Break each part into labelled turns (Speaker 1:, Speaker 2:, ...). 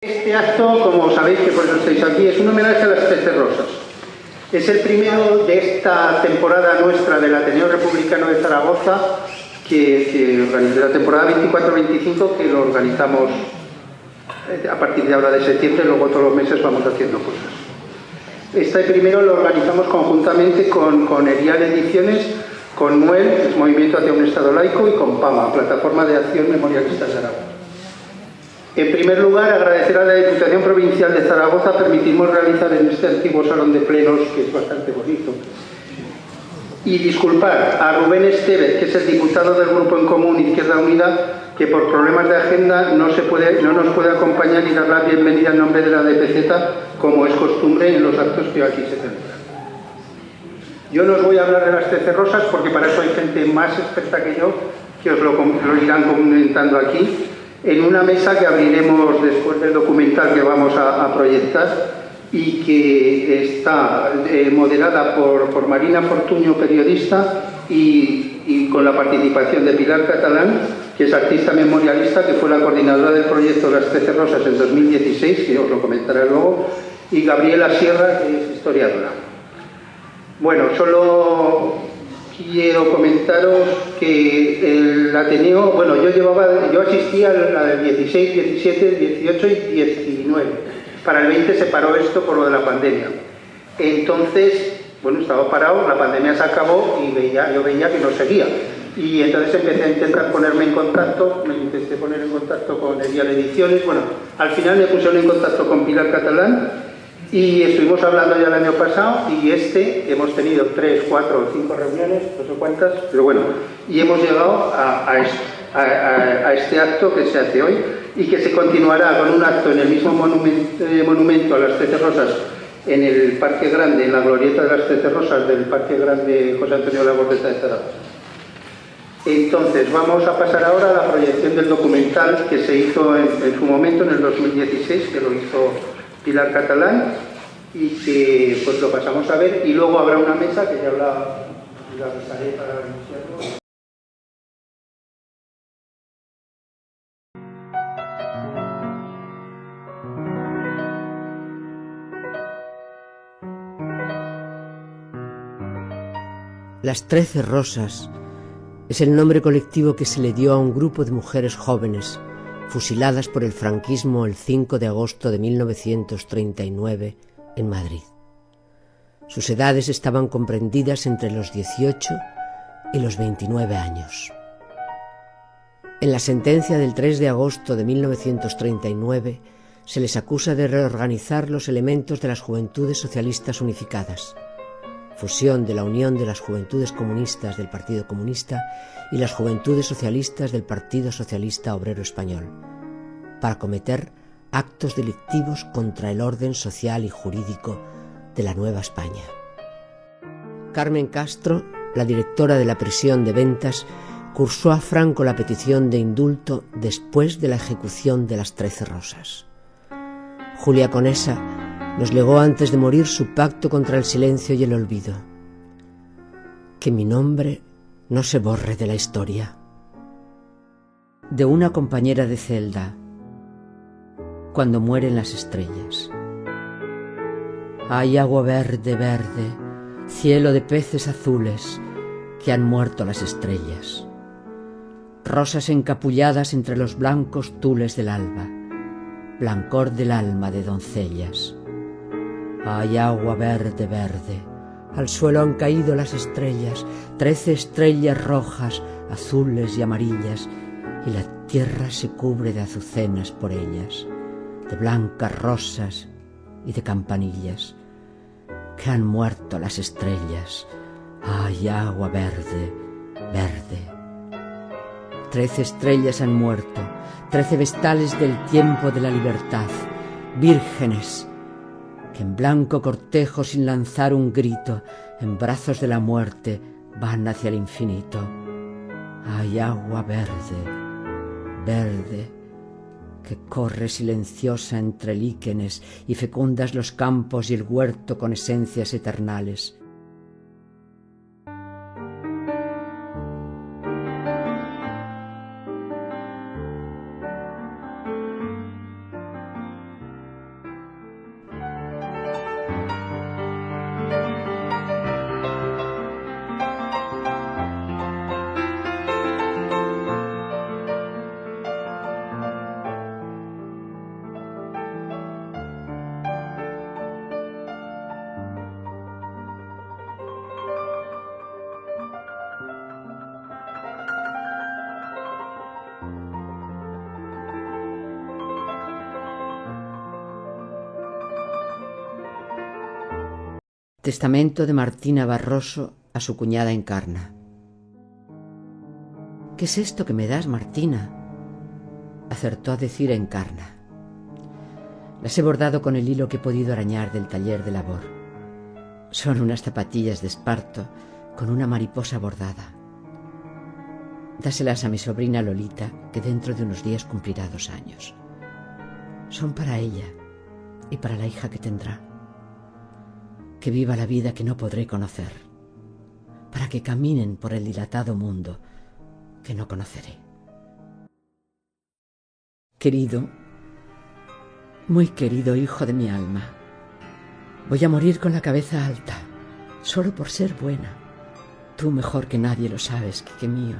Speaker 1: Este acto, como sabéis que por eso estáis aquí, es un homenaje a las 13 Rosas. Es el primero de esta temporada nuestra del Ateneo Republicano de Zaragoza, que organiza la temporada 24-25, que lo organizamos a partir de ahora de septiembre, luego todos los meses vamos haciendo cosas. Este primero lo organizamos conjuntamente con Erial Ediciones, con MUEL, que es Movimiento hacia un Estado Laico, y con PAMA, Plataforma de Acción Memorialista de Zaragoza. En primer lugar, agradecer a la Diputación Provincial de Zaragoza permitirnos realizar en este antiguo salón de plenos, que es bastante bonito, y disculpar a Rubén Estevez, que es el diputado del Grupo en Común Izquierda Unida, que por problemas de agenda no nos puede acompañar y dar la bienvenida en nombre de la DPZ, como es costumbre en los actos que aquí se celebran. Yo no os voy a hablar de las 13 Rosas porque para eso hay gente más experta que yo que os lo irán comentando aquí, en una mesa que abriremos después del documental que vamos a proyectar y que está moderada por Marina Fortuño, periodista, y con la participación de Pilar Catalán, que es artista memorialista, que fue la coordinadora del proyecto Las 13 Rosas en 2016, que os lo comentaré luego, y Gabriela Sierra, que es historiadora. Bueno, solo quiero comentaros que el Ateneo, bueno, yo asistía a la del 16, 17, 18 y 19. Para el 20 se paró esto por lo de la pandemia. Entonces, bueno, estaba parado, la pandemia se acabó y yo veía que no seguía. Y entonces empecé a intentar ponerme en contacto, con Erial Ediciones. Bueno, al final me pusieron en contacto con Pilar Catalán y estuvimos hablando ya el año pasado y hemos tenido 3, 4 o 5 reuniones, no sé cuántas, pero bueno, y hemos llegado a este acto que se hace hoy y que se continuará con un acto en el mismo monumento a las 13 Rosas en el Parque Grande, en la glorieta de las 13 Rosas del Parque Grande José Antonio Labordeta de Zaragoza. Entonces, vamos a pasar ahora a la proyección del documental que se hizo en su momento, en el 2016, que lo hizo Pilar Catalán, y que pues lo pasamos a ver, y luego habrá una mesa que ya la avisaré para anunciarlo.
Speaker 2: Las 13 Rosas es el nombre colectivo que se le dio a un grupo de mujeres jóvenes fusiladas por el franquismo el 5 de agosto de 1939 en Madrid. Sus edades estaban comprendidas entre los 18 y los 29 años. En la sentencia del 3 de agosto de 1939 se les acusa de reorganizar los elementos de las Juventudes Socialistas Unificadas, fusión de la Unión de las Juventudes Comunistas del Partido Comunista y las Juventudes Socialistas del Partido Socialista Obrero Español, para cometer actos delictivos contra el orden social y jurídico de la Nueva España. Carmen Castro, la directora de la prisión de Ventas, cursó a Franco la petición de indulto después de la ejecución de las 13 Rosas. Julia Conesa nos legó antes de morir su pacto contra el silencio y el olvido. Que mi nombre no se borre de la historia. De una compañera de celda, cuando mueren las estrellas. Hay agua verde, verde, cielo de peces azules, que han muerto las estrellas. Rosas encapulladas entre los blancos tules del alba, blancor del alma de doncellas. Hay agua verde, verde, al suelo han caído las estrellas, 13 estrellas rojas, azules y amarillas, y la tierra se cubre de azucenas por ellas, de blancas rosas y de campanillas. Que han muerto las estrellas. Hay agua verde, verde. 13 estrellas han muerto, 13 vestales del tiempo de la libertad, vírgenes, que en blanco cortejo sin lanzar un grito, en brazos de la muerte, van hacia el infinito. Hay agua verde, verde, que corre silenciosa entre líquenes y fecundas los campos y el huerto con esencias eternales. Testamento de Martina Barroso a su cuñada Encarna. ¿Qué es esto que me das, Martina?, acertó a decir Encarna. Las he bordado con el hilo que he podido arañar del taller de labor. Son unas zapatillas de esparto con una mariposa bordada. Dáselas a mi sobrina Lolita, que dentro de unos días cumplirá 2 años. Son para ella y para la hija que tendrá. Que viva la vida que no podré conocer, para que caminen por el dilatado mundo que no conoceré. Querido, muy querido hijo de mi alma, voy a morir con la cabeza alta, solo por ser buena. Tú mejor que nadie lo sabes, Quique mío.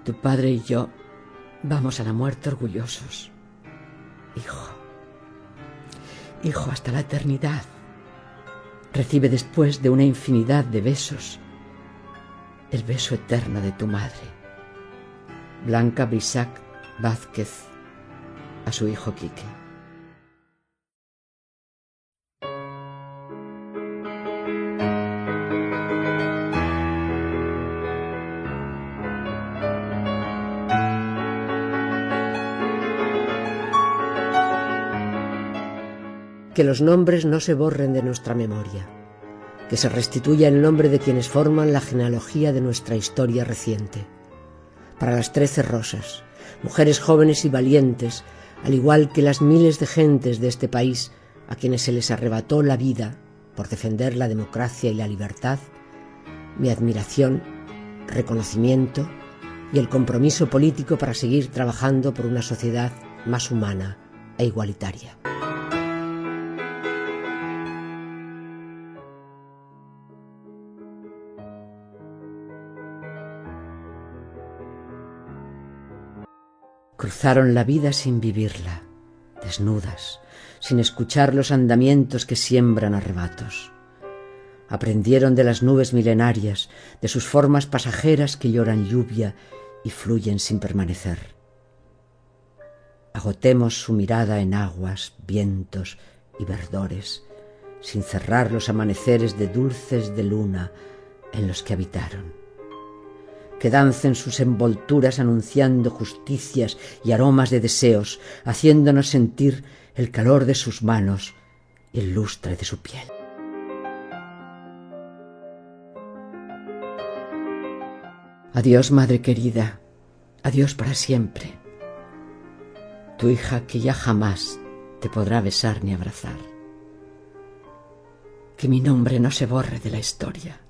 Speaker 2: Tu padre y yo vamos a la muerte orgullosos. Hijo, hijo, hasta la eternidad. Recibe después de una infinidad de besos el beso eterno de tu madre. Blanca Brisac Vázquez a su hijo Quique. Que los nombres no se borren de nuestra memoria, que se restituya el nombre de quienes forman la genealogía de nuestra historia reciente. Para las 13 Rosas, mujeres jóvenes y valientes, al igual que las miles de gentes de este país a quienes se les arrebató la vida por defender la democracia y la libertad, mi admiración, reconocimiento y el compromiso político para seguir trabajando por una sociedad más humana e igualitaria. Cruzaron la vida sin vivirla, desnudas, sin escuchar los andamientos que siembran arrebatos. Aprendieron de las nubes milenarias, de sus formas pasajeras que lloran lluvia y fluyen sin permanecer. Agotemos su mirada en aguas, vientos y verdores, sin cerrar los amaneceres de dulces de luna en los que habitaron. Que dancen sus envolturas anunciando justicias y aromas de deseos, haciéndonos sentir el calor de sus manos y el lustre de su piel. Adiós, madre querida, adiós para siempre. Tu hija que ya jamás te podrá besar ni abrazar. Que mi nombre no se borre de la historia.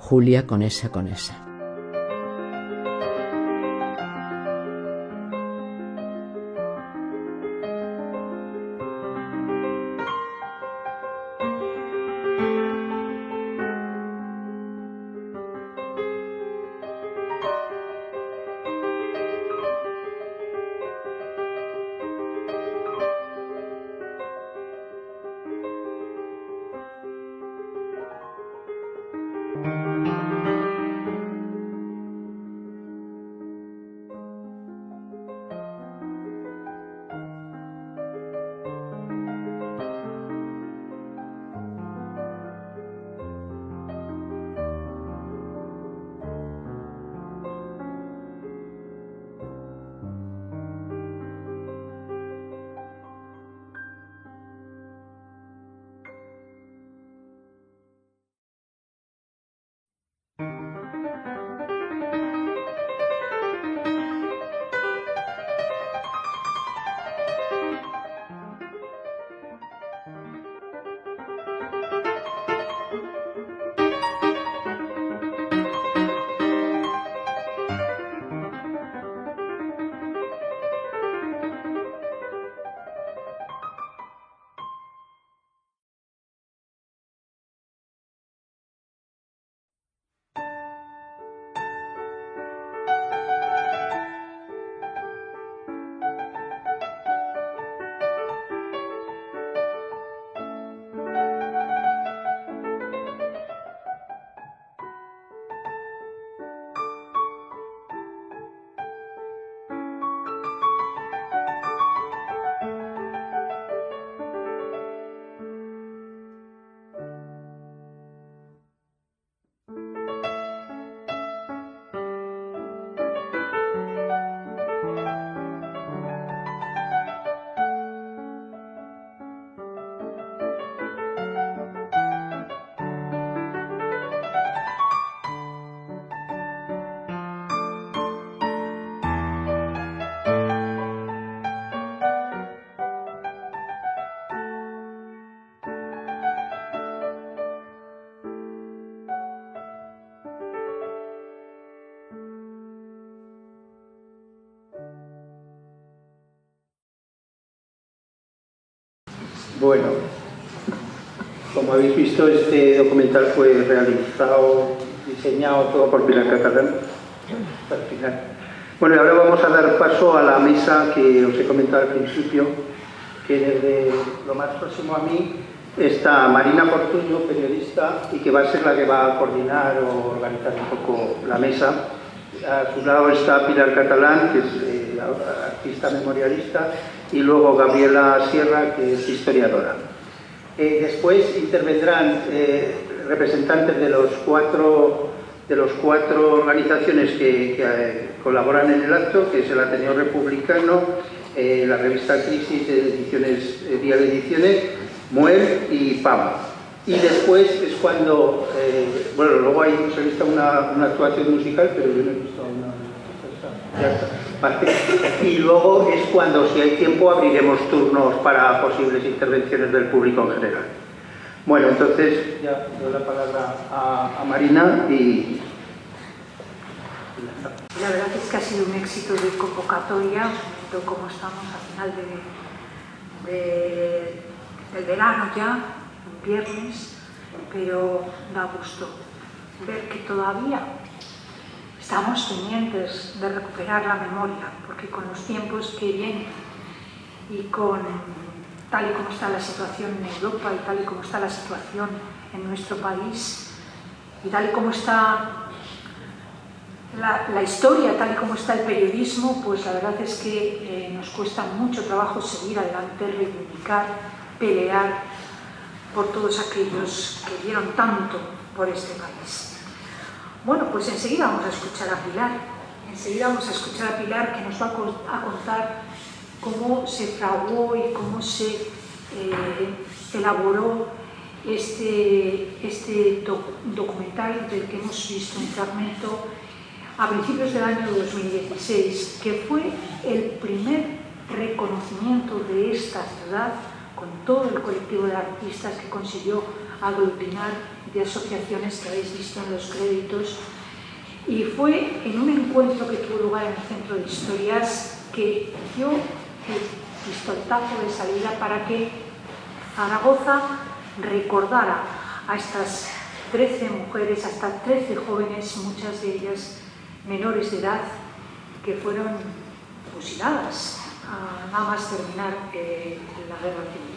Speaker 2: Julia Conesa Conesa.
Speaker 1: Bueno, como habéis visto, este documental fue realizado, diseñado todo por Pilar Catalán. Al final. Bueno, y ahora vamos a dar paso a la mesa que os he comentado al principio, que desde lo más próximo a mí está Marina Fortuño, periodista, y que va a ser la que va a coordinar o organizar un poco la mesa. A su lado está Pilar Catalán, que es artista memorialista, y luego Gabriela Sierra, que es historiadora. Después intervendrán representantes de los cuatro organizaciones que colaboran en el acto, que es el Ateneo Republicano, la revista Crisis, Día de Ediciones, Muel y PAM. Y después es cuando, bueno, luego hay se ha visto una actuación musical, pero yo no he visto una. Ya está. Vale. Y luego es cuando, si hay tiempo, abriremos turnos para posibles intervenciones del público en general. Bueno, entonces ya doy la palabra a Marina y...
Speaker 3: La verdad es que ha sido un éxito de convocatoria, como estamos al final del verano ya, un viernes, pero da gusto ver que todavía estamos pendientes de recuperar la memoria, porque con los tiempos que vienen y con tal y como está la situación en Europa y tal y como está la situación en nuestro país y tal y como está la historia, tal y como está el periodismo, pues la verdad es que nos cuesta mucho trabajo seguir adelante, reivindicar, pelear por todos aquellos que dieron tanto por este país. Bueno, pues enseguida vamos a escuchar a Pilar. Enseguida vamos a escuchar a Pilar, que nos va a contar cómo se fraguó y cómo se elaboró este documental del que hemos visto un fragmento a principios del año 2016, que fue el primer reconocimiento de esta ciudad con todo el colectivo de artistas que consiguió aglutinar, de asociaciones que habéis visto en los créditos, y fue en un encuentro que tuvo lugar en el Centro de Historias que dio el pistoletazo de salida para que Zaragoza recordara a estas 13 mujeres, hasta 13 jóvenes, muchas de ellas menores de edad, que fueron fusiladas nada más terminar la guerra civil.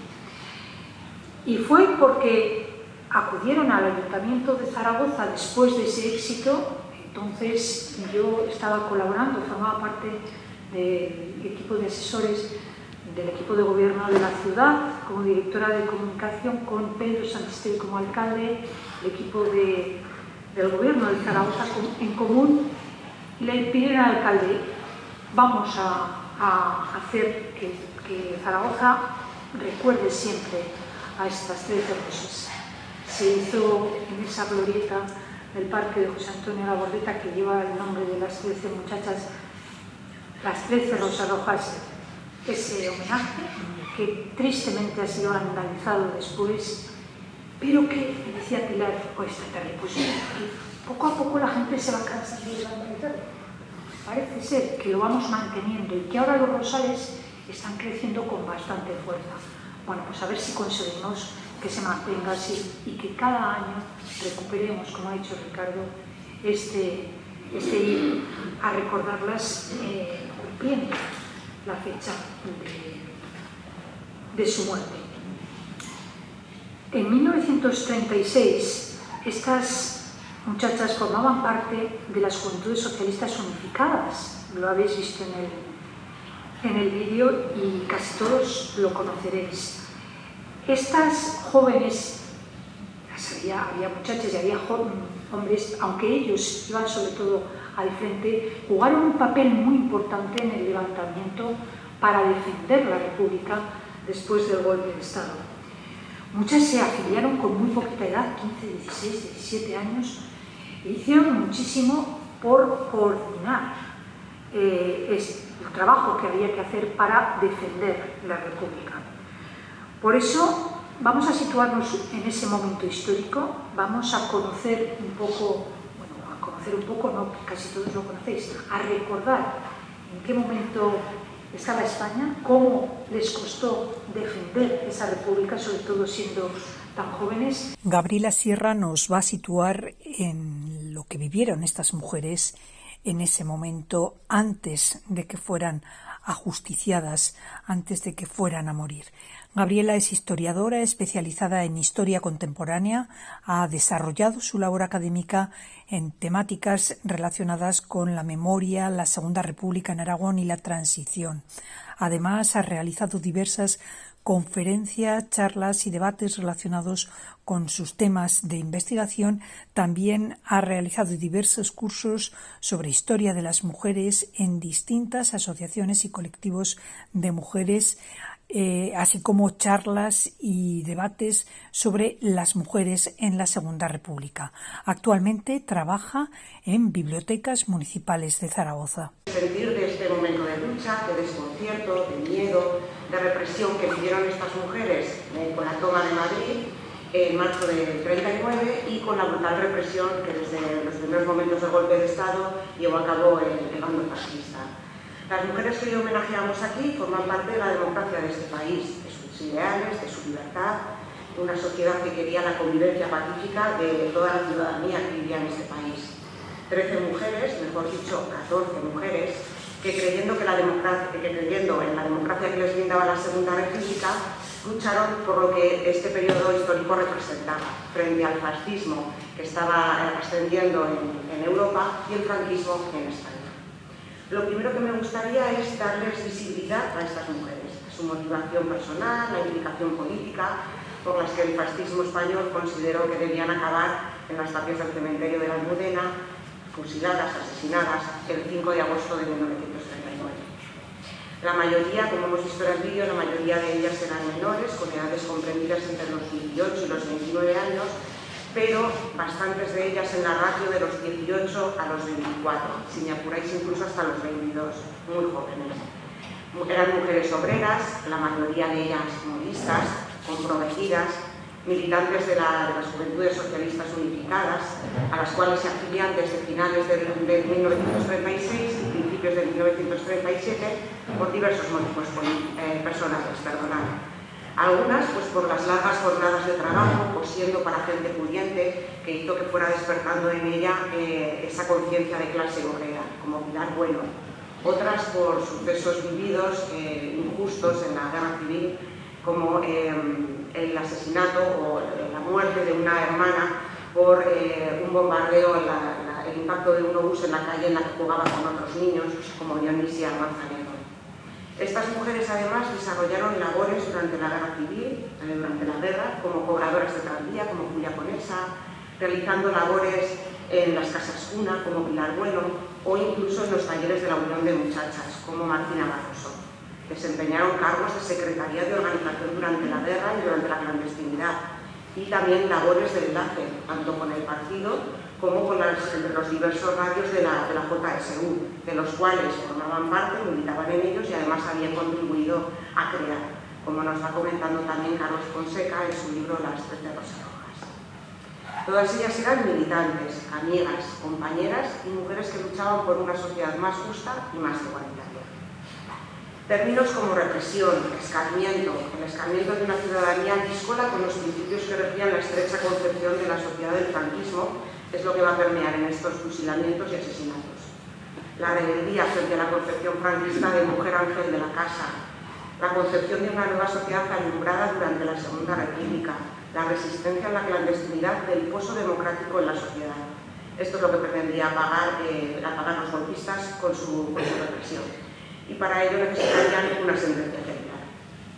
Speaker 3: Y fue porque acudieron al Ayuntamiento de Zaragoza después de ese éxito. Entonces yo estaba colaborando, formaba parte del equipo de asesores del equipo de gobierno de la ciudad como directora de comunicación, con Pedro Santisterio como alcalde, el equipo del gobierno de Zaragoza en común. Le pidieron al alcalde: vamos a hacer que Zaragoza recuerde siempre a estas 13 rosas. Se hizo en esa glorieta del parque de José Antonio Labordeta, que lleva el nombre de las 13 muchachas, las 13 rosas rojas, ese homenaje que tristemente ha sido vandalizado después, pero que, decía Pilar, esta tarde, pues poco a poco la gente se va cansando de vandalizarlo. Parece ser que lo vamos manteniendo y que ahora los rosales están creciendo con bastante fuerza. Bueno, pues a ver si conseguimos que se mantenga así y que cada año recuperemos, como ha dicho Ricardo, este ir a recordarlas cumpliendo la fecha de su muerte. En 1936, estas muchachas formaban parte de las Juventudes Socialistas Unificadas. Lo habéis visto en el vídeo y casi todos lo conoceréis. Estas jóvenes, había muchachas y había hombres, aunque ellos iban sobre todo al frente, jugaron un papel muy importante en el levantamiento para defender la República después del golpe de Estado. Muchas se afiliaron con muy poquita edad, 15, 16, 17 años, e hicieron muchísimo por coordinar el trabajo que había que hacer para defender la República. Por eso vamos a situarnos en ese momento histórico, vamos a conocer un poco, no, casi todos lo conocéis, a recordar en qué momento estaba España, cómo les costó defender esa república, sobre todo siendo tan jóvenes.
Speaker 4: Gabriela Sierra nos va a situar en lo que vivieron estas mujeres en ese momento antes de que fueran ajusticiadas, antes de que fueran a morir. Gabriela es historiadora especializada en historia contemporánea, ha desarrollado su labor académica en temáticas relacionadas con la memoria, la Segunda República en Aragón y la transición. Además, ha realizado diversas conferencias, charlas y debates relacionados con sus temas de investigación. También ha realizado diversos cursos sobre historia de las mujeres en distintas asociaciones y colectivos de mujeres, así como charlas y debates sobre las mujeres en la Segunda República. Actualmente trabaja en bibliotecas municipales de Zaragoza.
Speaker 5: Sentir de este momento de lucha, de desconcierto, de miedo, de represión que vivieron estas mujeres con la toma de Madrid en marzo del 39 y con la brutal represión que desde los primeros momentos del golpe de Estado llevó a cabo el bando fascista. Las mujeres que hoy homenajeamos aquí forman parte de la democracia de este país, de sus ideales, de su libertad, de una sociedad que quería la convivencia pacífica de toda la ciudadanía que vivía en este país. 13 mujeres, mejor dicho, 14 mujeres, que creyendo en la democracia que les brindaba la Segunda República, lucharon por lo que este periodo histórico representaba, frente al fascismo que estaba ascendiendo en Europa y el franquismo en España. Lo primero que me gustaría es darles visibilidad a estas mujeres, a su motivación personal, la implicación política, por las que el fascismo español consideró que debían acabar en las tapias del cementerio de la Almudena, fusiladas, asesinadas, el 5 de agosto de 1939. La mayoría, como hemos visto en el vídeo, la mayoría de ellas eran menores, con edades comprendidas entre los 18 y los 29 años, pero bastantes de ellas en la ratio de los 18 a los 24, si me apuráis incluso hasta los 22, muy jóvenes. Eran mujeres obreras, la mayoría de ellas modistas, comprometidas, militantes de las Juventudes Socialistas Unificadas, a las cuales se afilian desde finales de 1936 y principios de 1937 por diversos motivos personales. Algunas pues por las largas jornadas de trabajo, pues siendo para gente pudiente, que hizo que fuera despertando en ella esa conciencia de clase obrera, como Pilar Bueno. Otras por sucesos vividos injustos en la guerra civil, como el asesinato o la muerte de una hermana por un bombardeo, el impacto de un obús en la calle en la que jugaba con otros niños, como Dionisia Manzanero. Estas mujeres además desarrollaron labores durante la guerra civil, como cobradoras de tranvía, como Julia Conesa, realizando labores en las casas cuna, como Pilar Bueno, o incluso en los talleres de la Unión de Muchachas, como Martina Barroso. Desempeñaron cargos de secretaría de organización durante la guerra y durante la clandestinidad, y también labores de enlace, tanto con el partido como con los diversos radios de la JSU, de los cuales formaban parte, militaban en ellos y además habían contribuido a crear, como nos va comentando también Carlos Fonseca en su libro Las 13 Rosas Rojas. Todas ellas eran militantes, amigas, compañeras y mujeres que luchaban por una sociedad más justa y más igualitaria. Términos como represión, escarmiento, el escarmiento de una ciudadanía díscola con los principios que regían la estrecha concepción de la sociedad del franquismo es lo que va a permear en estos fusilamientos y asesinatos. La rebeldía frente a la concepción franquista de mujer ángel de la casa, la concepción de una nueva sociedad alumbrada durante la Segunda República, la resistencia a la clandestinidad del pozo democrático en la sociedad. Esto es lo que pretendía apagar los golpistas con su represión. Y para ello necesitarían una sentencia ejemplar.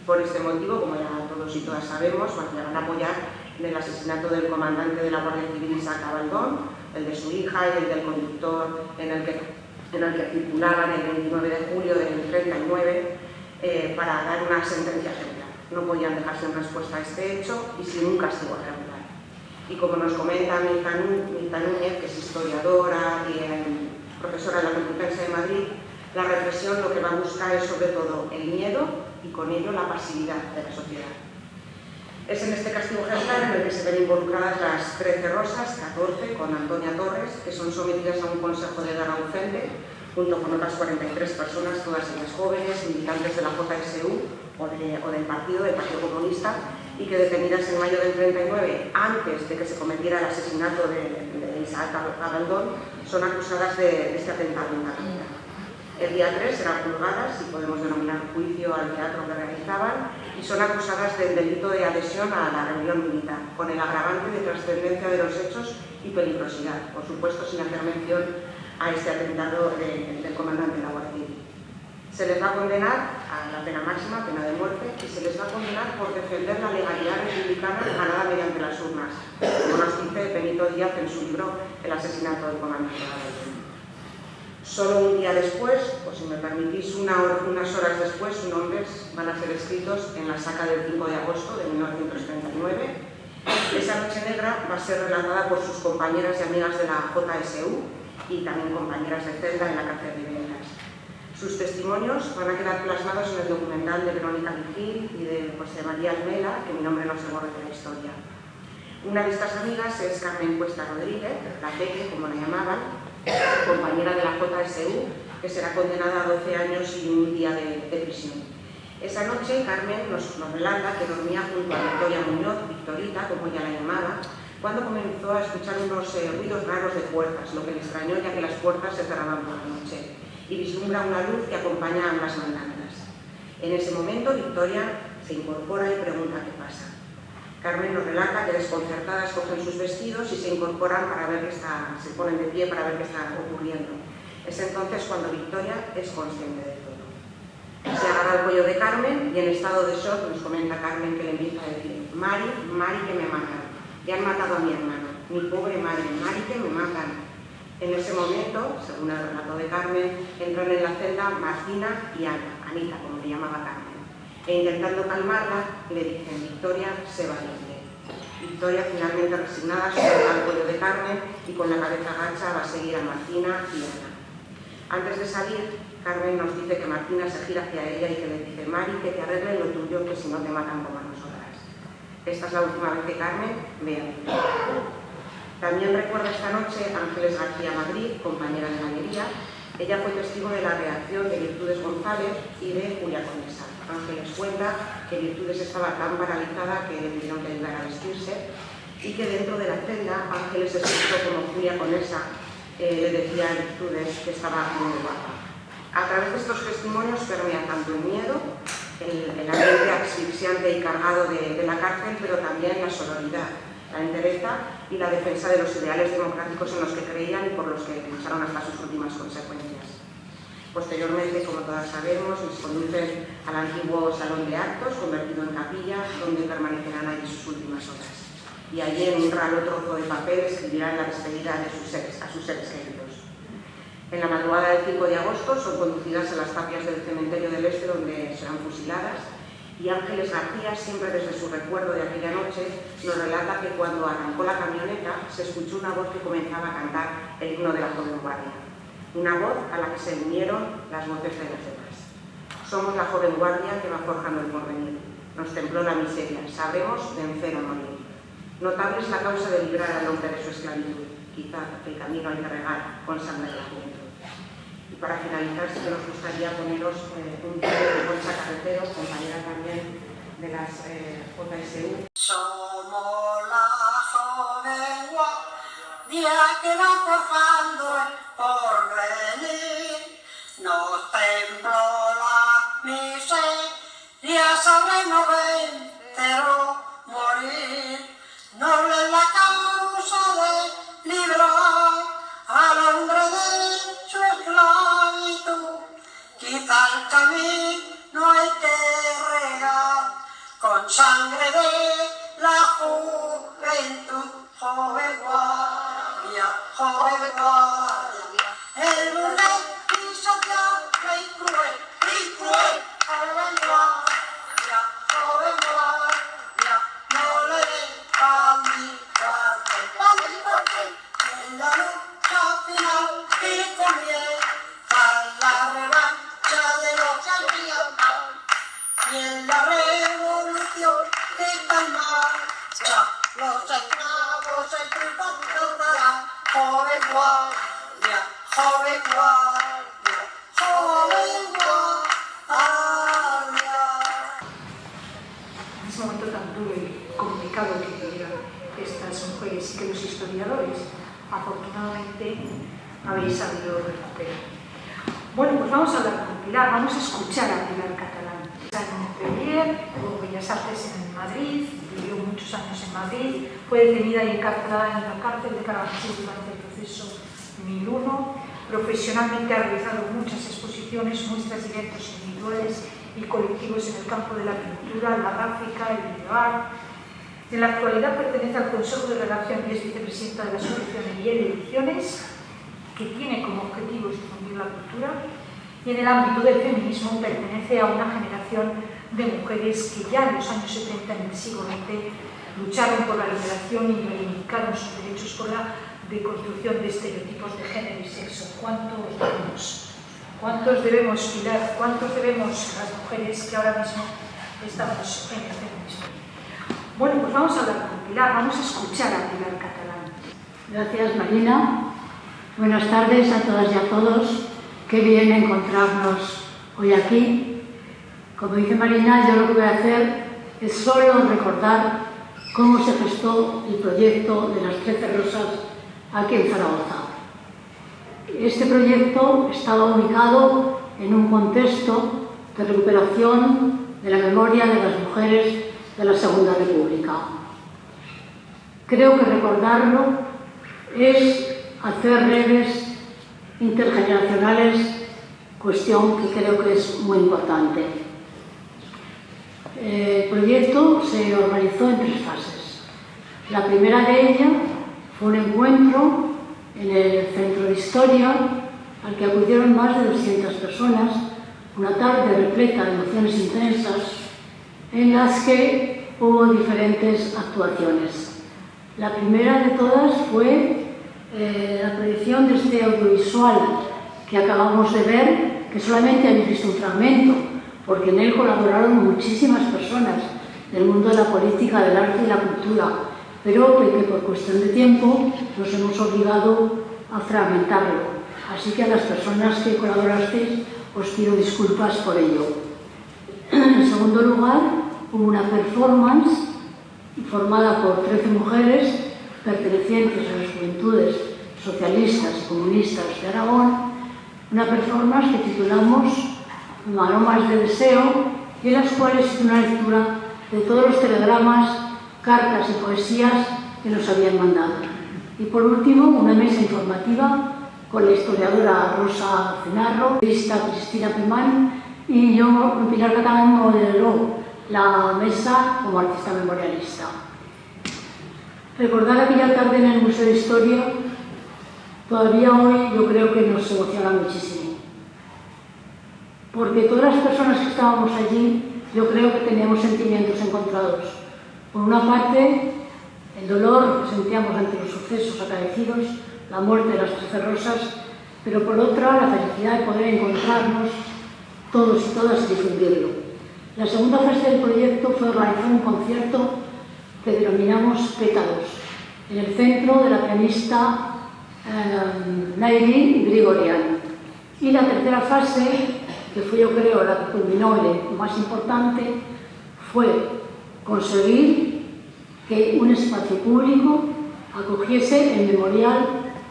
Speaker 5: Por este motivo, como ya todos y todas sabemos, van a apoyar en el asesinato del comandante de la Guardia Civil Isaac Abaldón, el de su hija y el del conductor en el que circulaban el 29 de julio del 39 para dar una sentencia ejemplar. No podían dejar sin respuesta a este hecho y sin un castigo ejemplar. Y como nos comenta Mirta Núñez, que es historiadora y profesora de la Complutense de Madrid, la represión lo que va a buscar es sobre todo el miedo y con ello la pasividad de la sociedad. Es en este castigo ejemplar en el que se ven involucradas las 13 rosas, 14 con Antonia Torres, que son sometidas a un consejo de guerra urgente junto con otras 43 personas, todas ellas jóvenes, militantes de la JSU o del Partido Comunista, y que detenidas en mayo del 39, antes de que se cometiera el asesinato de Isaac Abandón, son acusadas de este atentado en Cataluña. El día 3 serán juzgadas, y podemos denominar juicio al teatro que realizaban, y son acusadas del delito de adhesión a la rebelión militar, con el agravante de trascendencia de los hechos y peligrosidad, por supuesto sin hacer mención a este atentado del comandante de la Guardia Civil. Se les va a condenar a la pena máxima, pena de muerte, y se les va a condenar por defender la legalidad republicana ganada mediante las urnas, como nos dice Benito Díaz en su libro El asesinato del comandante de la Guardia Civil. Solo un día después, o si me permitís unas horas después, sus nombres van a ser escritos en la saca del 5 de agosto de 1939. Esa noche negra va a ser relatada por sus compañeras y amigas de la JSU y también compañeras de celda en la cárcel de Viveras. Sus testimonios van a quedar plasmados en el documental de Verónica Vigil y de José María Almela, que mi nombre no se borre de la historia. Una de estas amigas es Carmen Cuesta Rodríguez, la Peque, como la llamaban, compañera de la JSU, que será condenada a 12 años y un día de prisión. Esa noche Carmen nos relata que dormía junto a Victoria Muñoz, Victorita, como ella la llamaba, cuando comenzó a escuchar unos ruidos raros de puertas, lo que le extrañó ya que las puertas se cerraban por la noche, y vislumbra una luz que acompaña a ambas mandantas. En ese momento Victoria se incorpora y pregunta qué pasa. Carmen nos relata que desconcertadas cogen sus vestidos y se incorporan para ver se ponen de pie para ver qué está ocurriendo. Es entonces cuando Victoria es consciente de todo. Se agarra al cuello de Carmen y en estado de shock nos comenta Carmen que le empieza a decir: Mari, Mari, que me matan. Ya han matado a mi hermano. Mi pobre madre, Mari, que me matan. En ese momento, según el relato de Carmen, entran en la celda Martina y Ana, Anita, como le llamaba Carmen. E intentando calmarla, le dicen: Victoria, sé valiente. Victoria, finalmente resignada, suelta al cuello de Carmen y con la cabeza agacha va a seguir a Martina y Ana. Antes de salir, Carmen nos dice que Martina se gira hacia ella y que le dice: Mari, que te arreglen lo tuyo, que si no te matan como a nosotras. Esta es la última vez que Carmen ve a Victoria. También recuerda esta noche Ángeles García Madrid, compañera de galería. Ella fue testigo de la reacción de Virtudes González y de Julia Conesa. Ángeles cuenta que Virtudes estaba tan paralizada que le tuvieron que ayudar a vestirse y que dentro de la celda Ángeles escuchó como Julia Conesa le decía a Virtudes que estaba muy guapa. A través de estos testimonios permea tanto el miedo, el ambiente asfixiante y cargado de la cárcel, pero también la sororidad, la entereza y la defensa de los ideales democráticos en los que creían y por los que lucharon hasta sus últimas consecuencias. Posteriormente, como todas sabemos, les conducen al antiguo salón de actos, convertido en capilla, donde permanecerán allí sus últimas horas. Y allí, en un raro trozo de papel, escribirán la despedida a sus seres queridos. En la madrugada del 5 de agosto son conducidas a las tapias del cementerio del Este, donde serán fusiladas, y Ángeles García, siempre desde su recuerdo de aquella noche, nos relata que cuando arrancó la camioneta se escuchó una voz que comenzaba a cantar el himno de la Joven Guardia. Una voz a la que se unieron las voces de las demás. Somos la Joven Guardia que va forjando el porvenir. Nos templó la miseria, sabremos vencer o morir. Notable es la causa de librar al hombre de su esclavitud. Quizá el camino hay que regar con sangre de la juventud. Y para finalizar, sí que nos gustaría poneros un tema de Concha Carretero, compañera también de las JSU.
Speaker 6: Somos la Joven Guardia que va forjando el porvenir. Nos templó la miseria, sabremos vencer o morir. Noble es la causa de librar al hombre de su esclavitud. Quizá el camino hay que regar con sangre de la juventud. Joven Guardia, joven Guardia, el burgués y social y cruel, joven Guardia, joven Guardia, no le dejan porque en la lucha final y comienza la revancha de los que habían mal, y en la revolución que está en marcha, los esclavos el triunfo darán. Joven Guardia, joven Guardia,
Speaker 3: complicado que vivieron estas mujeres y que los historiadores, afortunadamente, habéis sabido recuperar. Bueno, pues vamos a hablar con Pilar, vamos a escuchar a Pilar Catalán. Está en Montpellier, tuvo Bellas Artes en Madrid, vivió muchos años en Madrid, fue detenida y encarcelada en la cárcel de Carabanchel durante el proceso 1001. Profesionalmente ha realizado muchas exposiciones, muestras y eventos individuales y colectivos en el campo de la pintura, la gráfica, el videoart. En la actualidad pertenece al Consejo de Redacción y es vicepresidenta de la Asociación Eliel Ediciones, que tiene como objetivo difundir la cultura, y en el ámbito del feminismo pertenece a una generación de mujeres que ya en los años 70 en el siglo XX lucharon por la liberación y reivindicaron sus derechos por la deconstrucción de estereotipos de género y sexo. ¿Cuántos debemos? ¿Cuántos debemos, Pilar? ¿Cuántos debemos las mujeres que ahora mismo estamos en el feminismo? Bueno, pues vamos a hablar con Pilar, vamos a escuchar a Pilar Catalán.
Speaker 7: Gracias, Marina. Buenas tardes a todas y a todos. Qué bien encontrarnos hoy aquí. Como dice Marina, yo lo que voy a hacer es solo recordar cómo se gestó el proyecto de las 13 Rosas aquí en Zaragoza. Este proyecto estaba ubicado en un contexto de recuperación de la memoria de las mujeres de la Segunda República. Creo que recordarlo es hacer redes intergeneracionales, cuestión que creo que es muy importante. El proyecto se organizó en 3 fases. La primera de ellas fue un encuentro en el Centro de Historia al que acudieron más de 200 personas, una tarde repleta de emociones intensas en las que hubo diferentes actuaciones. La primera de todas fue la proyección de este audiovisual que acabamos de ver, que solamente habéis visto un fragmento, porque en él colaboraron muchísimas personas del mundo de la política, del arte y la cultura, pero que por cuestión de tiempo nos hemos obligado a fragmentarlo. Así que a las personas que colaborasteis os pido disculpas por ello. En segundo lugar, hubo una performance formada por 13 mujeres pertenecientes a las juventudes socialistas y comunistas de Aragón, una performance que titulamos Aromas de Deseo, y en las cuales hice una lectura de todos los telegramas, cartas y poesías que nos habían mandado. Y por último, una mesa informativa con la historiadora Rosa Cenarro, la periodista Cristina Pemán, y yo, Pilar Catalán, moderó la mesa como artista memorialista. Recordar aquella tarde en el Museo de Historia, todavía hoy yo creo que nos emociona muchísimo. Porque todas las personas que estábamos allí, yo creo que teníamos sentimientos encontrados. Por una parte, el dolor que sentíamos ante los sucesos acaecidos, la muerte de las 13 Rosas, pero por otra, la felicidad de poder encontrarnos todos y todas y difundirlo. La segunda fase del proyecto fue organizar un concierto que denominamos Pétalos, en el centro de la pianista Nailin Grigorian. Y la tercera fase, que fue yo creo la que culminó lo más importante, fue conseguir que un espacio público acogiese el memorial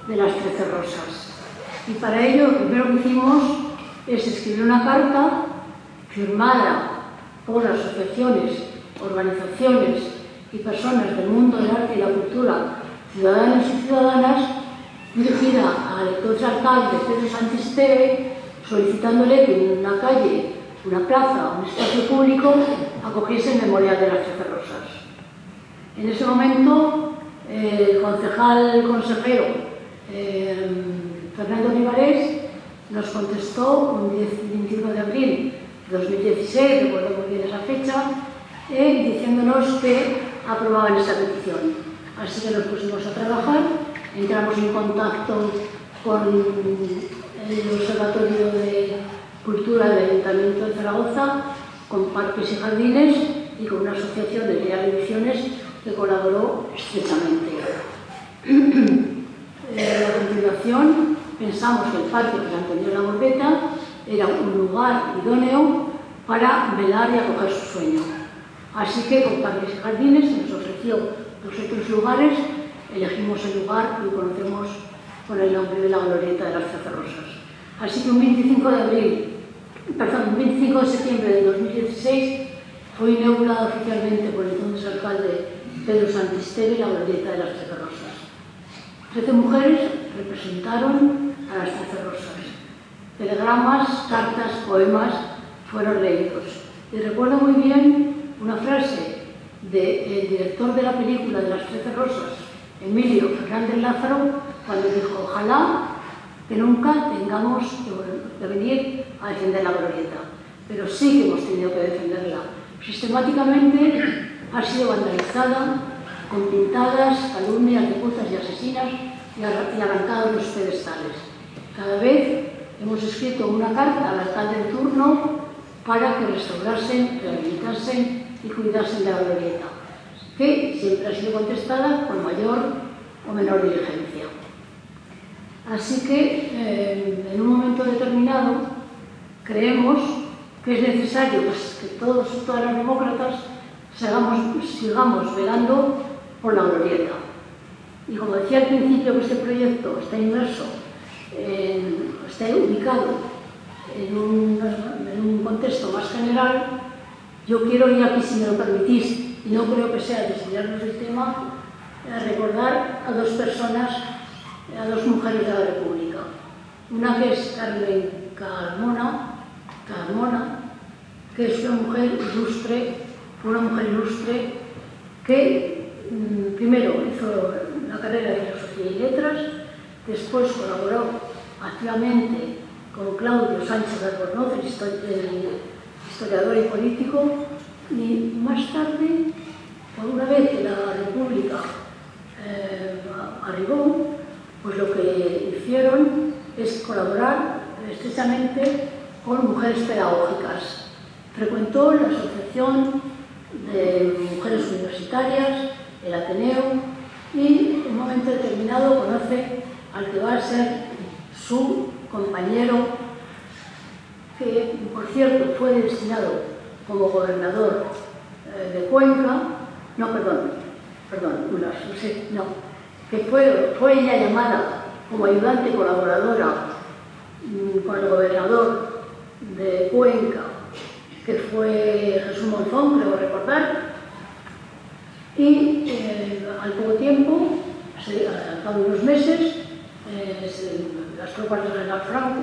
Speaker 7: de las 13 Rosas. Y para ello lo primero que hicimos es escribir una carta firmada por asociaciones, organizaciones y personas del mundo del arte y la cultura, ciudadanos y ciudadanas, dirigida al entonces alcalde Pedro Santisteve, solicitándole que en una calle, una plaza, un espacio público, acogiese el memorial de las 13 Rosas. En ese momento, el consejero Fernando Olivares nos contestó un 21 de abril de 2016, recuerdo muy bien esa fecha, diciéndonos que aprobaban esa petición. Así que nos pusimos a trabajar, entramos en contacto con el Observatorio de Cultura del Ayuntamiento de Zaragoza, con Parques y Jardines y con una asociación de Eliel Ediciones que colaboró estrechamente. A continuación, pensamos que el Parque José Antonio de la Morbeta era un lugar idóneo para velar y acoger su sueño. Así que con Parques y Jardines, que nos ofreció 2 o 3 lugares, elegimos el lugar y conocemos con el nombre de la Glorieta de las 13 Rosas. Así que un 25 de septiembre de 2016 fue inaugurada oficialmente por el entonces alcalde Pedro Santisteve la Glorieta de las 13 Rosas. 13 mujeres representaron a las 13 Rosas. Telegramas, cartas, poemas fueron leídos. Y recuerdo muy bien una frase del director de la película de las 13 Rosas, Emilio Fernández Lázaro, cuando dijo: ojalá que nunca tengamos que venir a defender la Glorieta, pero sí que hemos tenido que defenderla. Sistemáticamente ha sido vandalizada con pintadas, calumnias, disputas y asesinas y arrancados los pedestales. Cada vez hemos escrito una carta al alcalde de turno para que restaurasen, rehabilitasen y cuidasen de la Glorieta, que siempre ha sido contestada con mayor o menor diligencia. Así que, en un momento determinado, creemos que es necesario que todas las demócratas sigamos velando por la Glorieta. Y como decía al principio, que este proyecto está está ubicado en un contexto más general, yo quiero, y aquí, si me lo permitís, y no creo que sea desviarnos del tema, recordar a 2 personas, a 2 mujeres de la República. Una que es Carmen Carmona, que es una mujer ilustre, que primero hizo la carrera de Filosofía y Letras, después colaboró activamente con Claudio Sánchez Albornoz, el historiador y político, y más tarde, por una vez que la República arribó, pues lo que hicieron es colaborar estrechamente con mujeres pedagógicas. Frecuentó la Asociación de Mujeres Universitarias, el Ateneo, y en un momento determinado conoce al que va a ser su compañero, que por cierto fue destinado como gobernador de Cuenca, que fue ella llamada como ayudante colaboradora con el gobernador de Cuenca, que fue Jesús Monzón, creo recordar, y al poco tiempo, al cabo de unos meses, las tropas de General Franco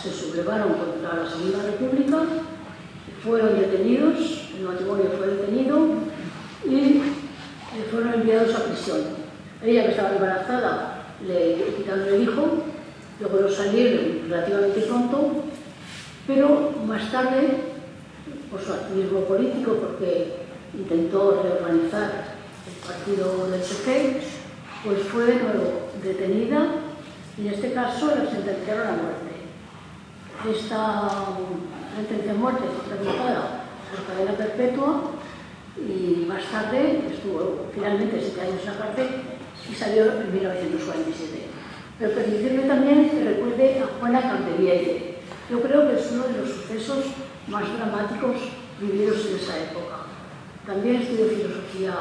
Speaker 7: se sublevaron contra la Segunda República, fueron detenidos, el matrimonio fue detenido y fueron enviados a prisión. Ella, que estaba embarazada, le quitaron el hijo, logró salir relativamente pronto, pero más tarde, por su activismo político, porque intentó reorganizar el partido del PP, pues fue de nuevo detenida y en este caso la sentenciaron a muerte. Esta sentencia a muerte fue realizada por cadena perpetua y más tarde estuvo finalmente 7 años en la cárcel y salió en 1947. Pero permitirme también que recuerde a Juana Campevielle. Yo creo que es uno de los sucesos más dramáticos vividos en esa época. También estudió Filosofía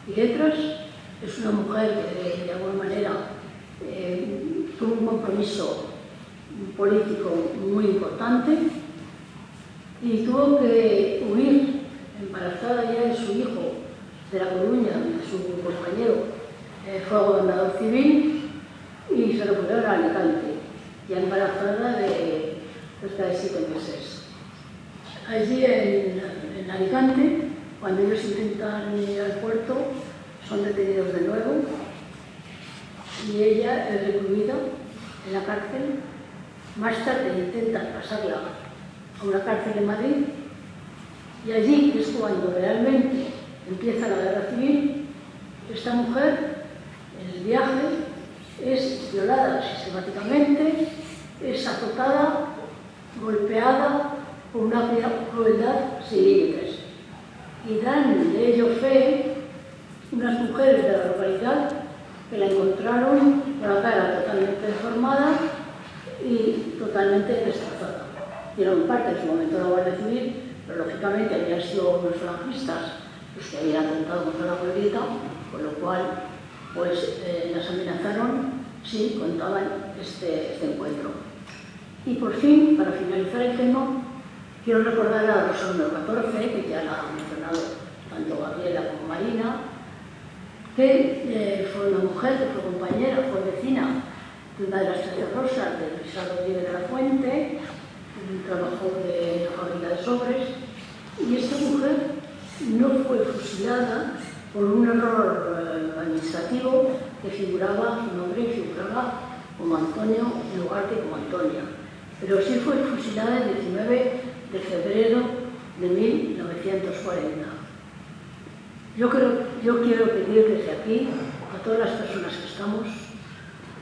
Speaker 7: y Letras. Es una mujer que de alguna manera tuvo un compromiso político muy importante y tuvo que huir, embarazada ya de su hijo, de La Coruña, de su compañero, fue gobernador civil y se refugiaron a Alicante, ya embarazada de cerca de 7 meses. Allí en Alicante, cuando ellos intentan ir al puerto, son detenidos de nuevo y ella es recluida en la cárcel. Más tarde intentan pasarla a una cárcel en Madrid y allí es cuando realmente empieza la guerra civil. Esta mujer, en el viaje, es violada sistemáticamente, es azotada, golpeada con una crueldad sin límites. Y dan de ello fe unas mujeres de la localidad que la encontraron con la cara totalmente deformada y totalmente destrozada. Dieron parte en su momento a la Guardia Civil, pero lógicamente habían sido unos falangistas los que habían atentado contra la glorieta, con lo cual pues las amenazaron si contaban este encuentro. Y por fin, para finalizar el tema, quiero recordar a la Rosa número 14, que ya la han mencionado tanto Gabriela como Marina, que fue una mujer, que fue compañera, fue vecina de una de las 13 rosas de Luisa Rodríguez de la Fuente, trabajó de la fábrica de sobres, y esta mujer no fue fusilada por un error administrativo que figuraba, su nombre figuraba como Antonio en lugar de como Antonia, pero sí fue fusilada el 19 de febrero de 1940. Yo quiero pedir desde aquí a todas las personas que estamos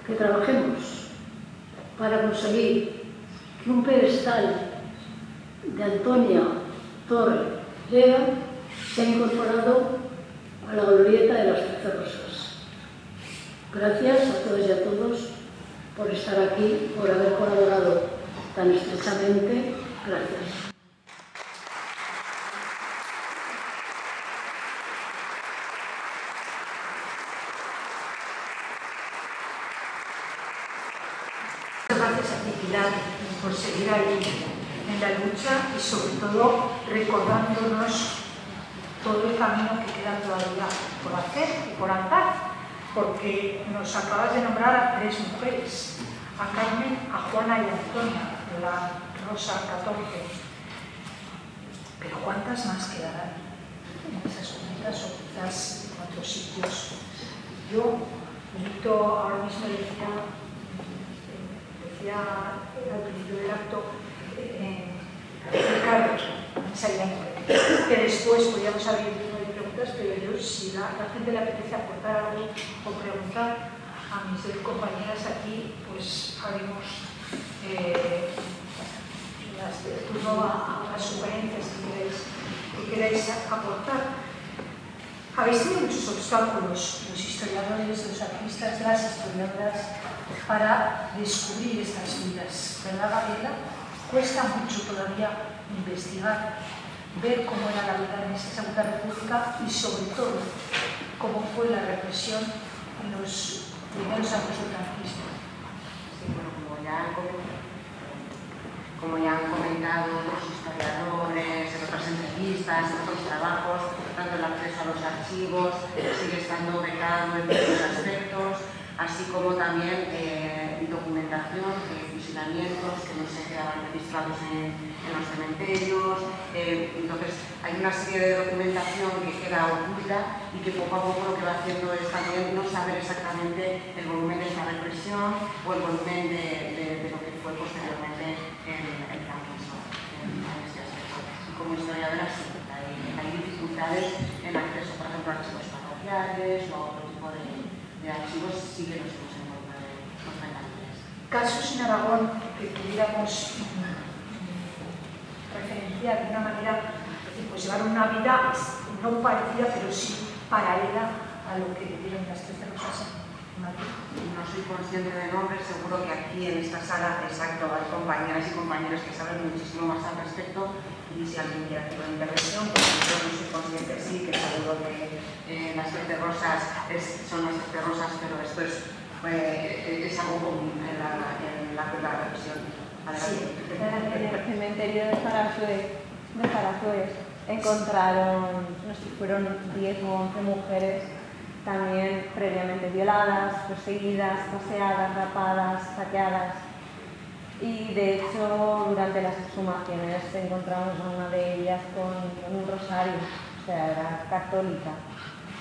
Speaker 7: que trabajemos para conseguir que un pedestal de Antonia Torre Lea sea incorporado a la glorieta de las 13 rosas. Gracias a todos y a todos por estar aquí, por haber colaborado tan estrechamente. Gracias.
Speaker 3: Gracias a ti, Pilar, por seguir ahí en la lucha y sobre todo recordándonos todo el camino que queda todavía por hacer y por andar, porque nos acabas de nombrar a 3 mujeres, a Carmen, a Juana y a Antonia, de la Rosa 14. Pero ¿cuántas más quedarán en esas juntas o quizás en otros sitios? Yo invito ahora mismo, decía al principio del acto, Ricardo, que después podríamos abrir el turno de preguntas, pero yo, si la gente le apetece aportar algo o preguntar a mis 2 compañeras aquí, pues abrimos el turno a las sugerencias que queráis aportar. Habéis tenido muchos obstáculos, los historiadores, los artistas, las historiadoras, para descubrir estas vidas, ¿verdad, Gabriela? Cuesta mucho todavía investigar, ver cómo era la vida en esa Segunda República y sobre todo cómo fue la represión en los primeros años del franquismo.
Speaker 5: Sí, bueno, como ya han comentado los historiadores, en otras entrevistas, en otros trabajos, tanto el acceso a los archivos sigue estando becado en muchos aspectos, así como también documentación, fusilamientos que no se quedaban registrados en los cementerios. Entonces hay una serie de documentación que queda oculta y que poco a poco lo que va haciendo es también no saber exactamente el volumen de esta represión o el volumen de lo que fue posteriormente el franquismo en este aspecto. Y como historiadora sí, hay dificultades en acceso, por ejemplo, a archivos parroquiales o a otro tipo de archivos, sí que nos hemos encontrado constantemente.
Speaker 3: Casos en Aragón que pudiéramos referenciar de una manera, pues llevar una vida no parecida, pero sí paralela a lo que vivieron las 13 rosas en Madrid.
Speaker 5: No soy consciente de nombres, seguro que aquí en esta sala, exacto, hay compañeras y compañeros que saben muchísimo más al respecto, y si alguien quiere hacer una intervención, pues yo no soy consciente, sí, que seguro que las 13 rosas son las 13 rosas, pero esto es algo común en la represión.
Speaker 3: Sí.
Speaker 8: En el cementerio de Zarazuez encontraron, no sé, fueron 10 o 11 mujeres también previamente violadas, perseguidas, paseadas, rapadas, saqueadas. Y de hecho, durante las exhumaciones encontramos a una de ellas con un rosario, o sea, era católica.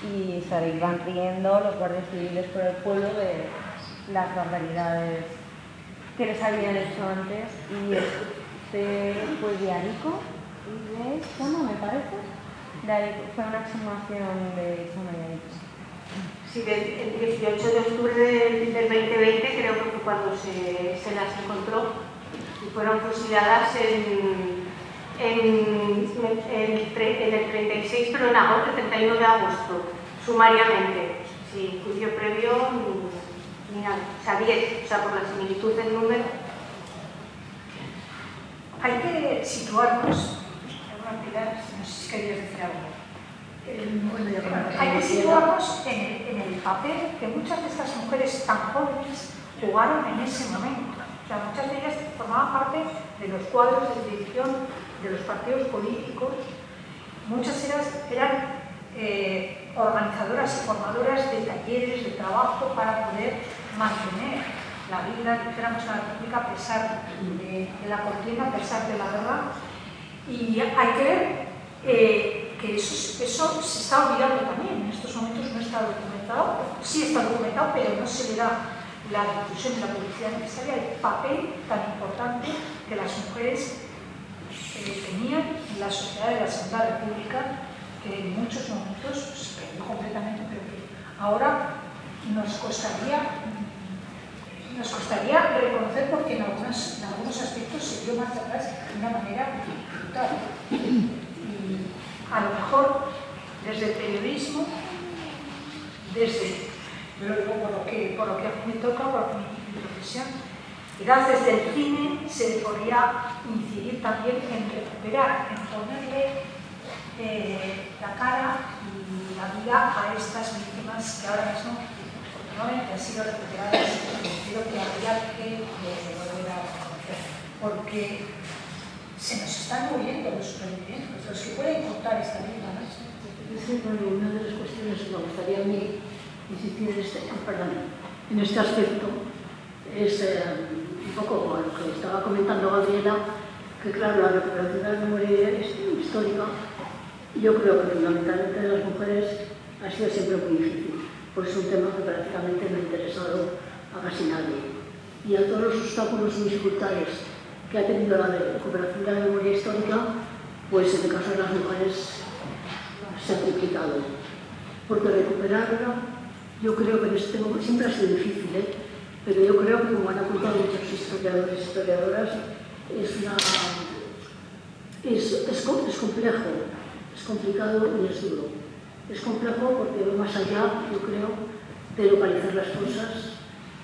Speaker 8: Y se iban riendo los guardias civiles por el pueblo de las barbaridades que les habían hecho antes. Y este fue de Arico y de Chama, me parece. De Arico, fue una exhumación de Chama y Arico.
Speaker 9: Sí, el 18 de octubre del 2020 creo que fue cuando se las encontró y fueron fusiladas en el 36, pero en agosto, el 31 de agosto, sumariamente, sin juicio previo ni nada, o sea, 10, o sea, por la similitud del número.
Speaker 3: Hay que situarnos, señora Pilar, no sé si querías decir algo. Hay que situarnos en el papel que muchas de estas mujeres tan jóvenes jugaron en ese momento. O sea, muchas de ellas formaban parte de los cuadros de dirección de los partidos políticos. Muchas eran organizadoras y formadoras de talleres, de trabajo para poder mantener la vida, dijéramos, en la República a pesar de la contienda, a pesar de la guerra. Y hay que ver que eso se está olvidando también. En estos momentos no está documentado, sí está documentado, pero no se le da la difusión y la publicidad necesaria, el papel tan importante que las mujeres tenían en la sociedad de la Segunda República, que en muchos momentos se perdió completamente, pero que ahora nos costaría reconocer, porque en algunos aspectos se dio marcha atrás de una manera brutal. Y a lo mejor desde el periodismo, por lo que me toca, por mi profesión, quizás desde el cine se podría incidir también en recuperar, en ponerle la cara y la vida a estas víctimas que ahora mismo afortunadamente han sido recuperadas, pero que habría que volver a reconocer, porque se nos están muriendo los supervivientes, los que pueden contar esta vida, ¿no?
Speaker 7: Una de las cuestiones que me gustaría a mí insistir en este aspecto es un poco lo que estaba comentando Gabriela, que claro, la recuperación de la memoria histórica, yo creo que fundamentalmente de las mujeres ha sido siempre muy difícil, pues es un tema que prácticamente no ha interesado a casi nadie. Y a todos los obstáculos y dificultades que ha tenido la recuperación de la memoria histórica, pues en el caso de las mujeres se ha complicado. Porque recuperarla, yo creo que en este momento siempre ha sido difícil, pero yo creo que, como han apuntado muchos historiadores y historiadoras, es complejo, es complicado y es duro. Es complejo porque va más allá, yo creo, de localizar las cosas,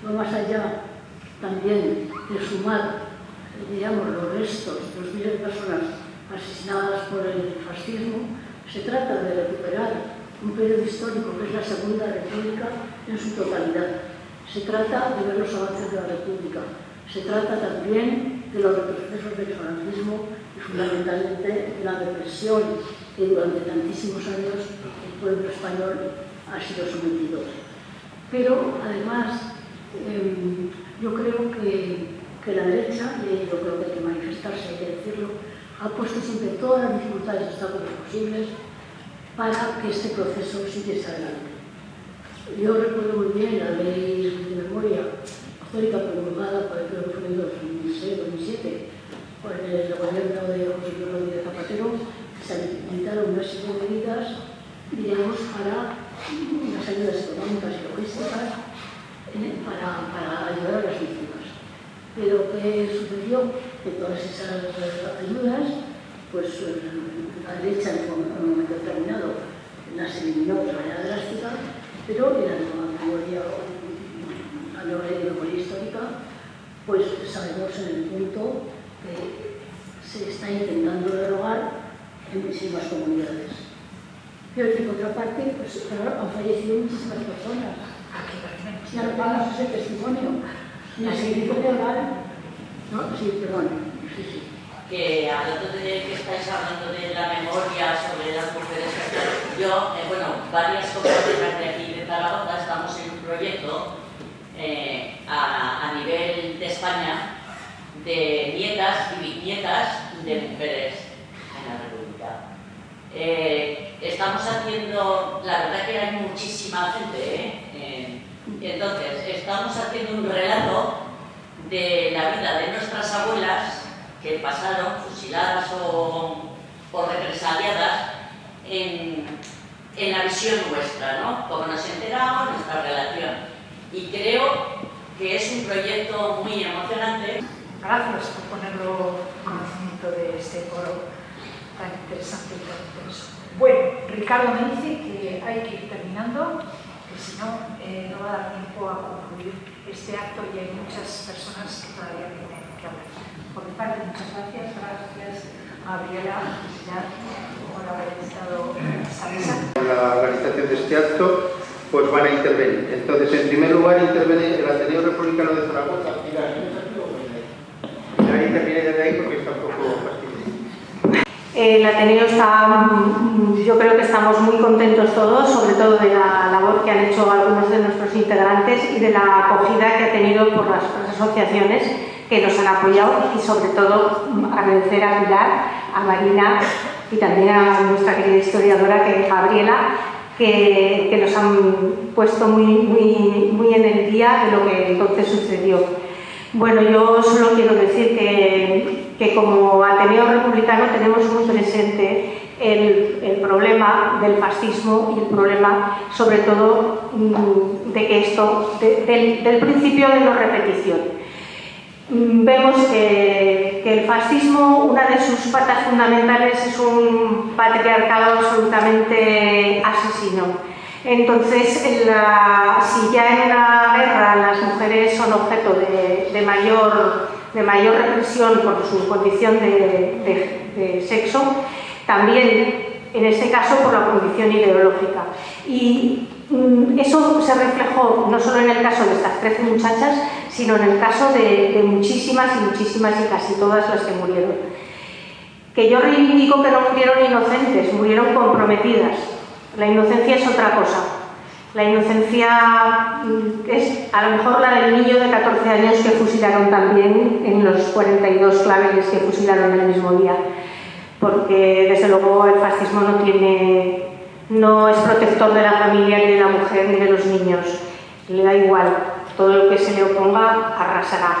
Speaker 7: va más allá también de sumar, digamos, los restos de los miles de personas asesinadas por el fascismo. Se trata de recuperar un periodo histórico que es la Segunda República en su totalidad. Se trata de ver los avances de la República. Se trata también de los retrocesos del franquismo y fundamentalmente de la represión que durante tantísimos años el pueblo español ha sido sometido. Pero además yo creo que la derecha, y yo creo que hay que manifestarse, hay que decirlo, ha puesto siempre todas las dificultades y obstáculos posibles para que este proceso siguiese adelante. Yo recuerdo muy bien la ley de memoria histórica promulgada por el que fue en 2006-2007 por el gobierno de José Luis Rodríguez Zapatero. Se implementaron una serie de medidas, digamos, para las ayudas económicas y logísticas para ayudar a las víctimas. Pero ¿qué sucedió? Que todas esas ayudas, pues la derecha en un momento determinado las eliminó de manera drástica, pero en la nueva memoria, la nueva ley de memoria histórica, pues sabemos en el punto que se está intentando derogar en muchísimas comunidades. Pero por otra parte, pues claro, han fallecido muchísimas personas. Ya no pagas ese testimonio. Ni el secretario oral. ¿No? Sí, perdón. Sí.
Speaker 10: Que hablando de que estáis hablando de la memoria sobre las mujeres, yo, varias compañeras de aquí de Zaragoza estamos en un proyecto a nivel de España de nietas y bisnietas de mujeres en la República. Estamos haciendo, la verdad que hay muchísima gente, entonces estamos haciendo un relato de la vida de nuestras abuelas que pasaron fusiladas o represaliadas en la visión nuestra, ¿no? Como nos enteramos, nuestra relación. Y creo que es un proyecto muy emocionante.
Speaker 3: Gracias por ponerlo en conocimiento de este foro tan interesante y tan interesante. Bueno, Ricardo me dice que hay que ir terminando, que si no, no va a dar tiempo a concluir este acto y hay muchas personas que todavía tienen que hablar. Por mi parte, muchas gracias. Gracias Gabriela por haber estado en esta mesa.
Speaker 1: La organización de este acto pues van a intervenir. Entonces, en primer lugar, interviene el Ateneo Republicano de Zaragoza. Ya interviene desde ahí porque está un poco fastidioso.
Speaker 9: El Ateneo está, yo creo que estamos muy contentos todos, sobre todo de la labor que han hecho algunos de nuestros integrantes y de la acogida que ha tenido por las asociaciones que nos han apoyado, y sobre todo agradecer a Pilar, a Marina y también a nuestra querida historiadora, que es Gabriela, que nos han puesto muy en el día de lo que entonces sucedió. Bueno, yo solo quiero decir que como Ateneo Republicano tenemos muy presente el problema del fascismo y el problema, sobre todo, de que esto, del principio de no repetición. Vemos que el fascismo, una de sus patas fundamentales es un patriarcado absolutamente asesino. Entonces, si ya en una guerra las mujeres son objeto de mayor represión por su condición de sexo, también en este caso por la condición ideológica. Y eso se reflejó no solo en el caso de estas 13 muchachas, sino en el caso de muchísimas y casi todas las que murieron. Que yo reivindico que no murieron inocentes, murieron comprometidas. La inocencia es otra cosa. La inocencia es a lo mejor la del niño de 14 años que fusilaron también en los 42 claveles que fusilaron el mismo día. Porque desde luego el fascismo no es protector de la familia, ni de la mujer, ni de los niños. Le da igual, todo lo que se le oponga arrasará.